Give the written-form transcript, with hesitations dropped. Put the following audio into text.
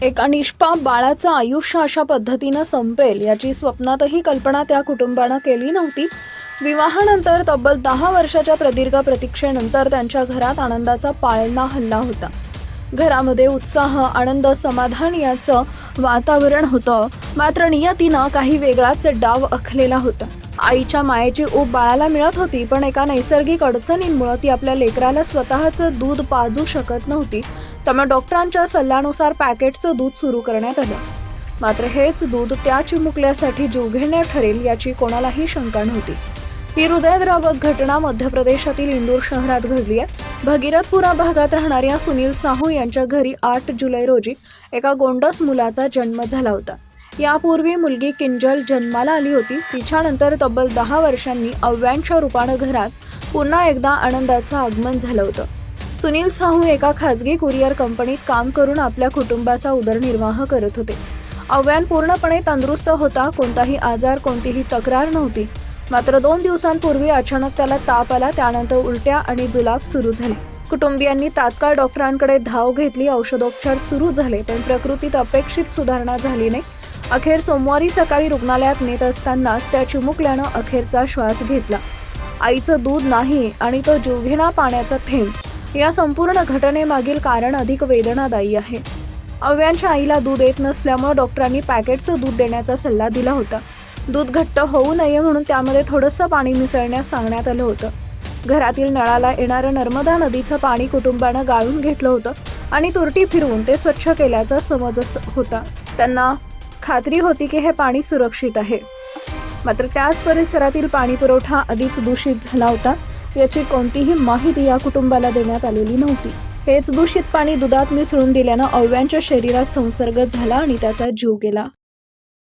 एका निष्पाप बाळाचं आयुष्य अशा पद्धतीनं संपेल याची स्वप्नातही कल्पना त्या कुटुंबानं केली नव्हती. विवाहानंतर तब्बल 10 वर्षाच्या प्रदीर्घ प्रतीक्षेनंतर त्यांच्या घरात आनंदाचा पाळणा हलला होता. घरामध्ये उत्साह, आनंद, समाधान याचं वातावरण होतं. मात्र नियतीनं काही वेगळाच डाव आखलेला होता. आईच्या मायेची ऊब बाळाला मिळत होती, पण एका नैसर्गिक अडचणींमुळे ती आपल्या लेकराला स्वतःचं दूध पाजू शकत नव्हती. त्यामुळे डॉक्टरांच्या सल्ल्यानुसार पॅकेटचं दूध सुरू करण्यात आलं. मात्र हेच दूध त्या चिमुकल्यासाठी जीवघेण्या ठरेल याची कोणालाही शंका नव्हती. ही हृदयद्रावक घटना मध्य प्रदेशातील इंदूर शहरात घडली आहे. भगीरथपुरा भागात राहणाऱ्या सुनील साहू यांच्या घरी 8 जुलै रोजी एका गोंडस मुलाचा जन्म झाला होता. यापूर्वी मुलगी किंजल जन्माला आली होती. तिच्यानंतर तब्बल 10 वर्षांनी अव्यांच्या रूपानं घरात पुन्हा एकदा आनंदाचं आगमन झालं होतं. सुनील साहू एका खाजगी कुरिअर कंपनीत काम करून आपल्या कुटुंबाचा उदरनिर्वाह करत होते. अव्यान पूर्णपणे तंदुरुस्त होता. कोणताही आजार, कोणतीही तक्रार नव्हती. मात्र 2 दिवसांपूर्वी अचानक त्याला ताप आला. त्यानंतर उलट्या आणि जुलाब सुरू झाले. कुटुंबियांनी तात्काळ डॉक्टरांकडे धाव घेतली. औषधोपचार सुरू झाले, पण प्रकृतीत अपेक्षित सुधारणा झाली नाही. अखेर सोमवारी सकाळी रुग्णालयात नेत असतानाच त्या चिमुकल्यानं अखेरचा श्वास घेतला. आईचं दूध नाही आणि तो जीवघेणा पाण्याचा थेंब या संपूर्ण घटनेमागील कारण अधिक वेदनादायी आहे. अव्यांच्या आईला दूध येत नसल्यामुळे डॉक्टरांनी पॅकेटचं दूध देण्याचा सल्ला दिला होता. दूध घट्ट होऊ नये म्हणून त्यामध्ये थोडंसं पाणी मिसळण्यास सांगण्यात आलं होतं. घरातील नळाला येणारं नर्मदा नदीचं पाणी कुटुंबानं गाळून घेतलं होतं आणि तुरटी फिरवून ते स्वच्छ केल्याचा समज होता. त्यांना खात्री होती की हे पाणी सुरक्षित आहे. मात्र त्याच परिसरातील पाणी पुरवठा आधीच दूषित झाला होता. याची कोणतीही माहिती या कुटुंबाला देण्यात आलेली नव्हती. हेच दूषित पाणी दुधात मिसळून दिल्यानं अव्यांच्या शरीरात संसर्ग झाला आणि त्याचा जीव गेला.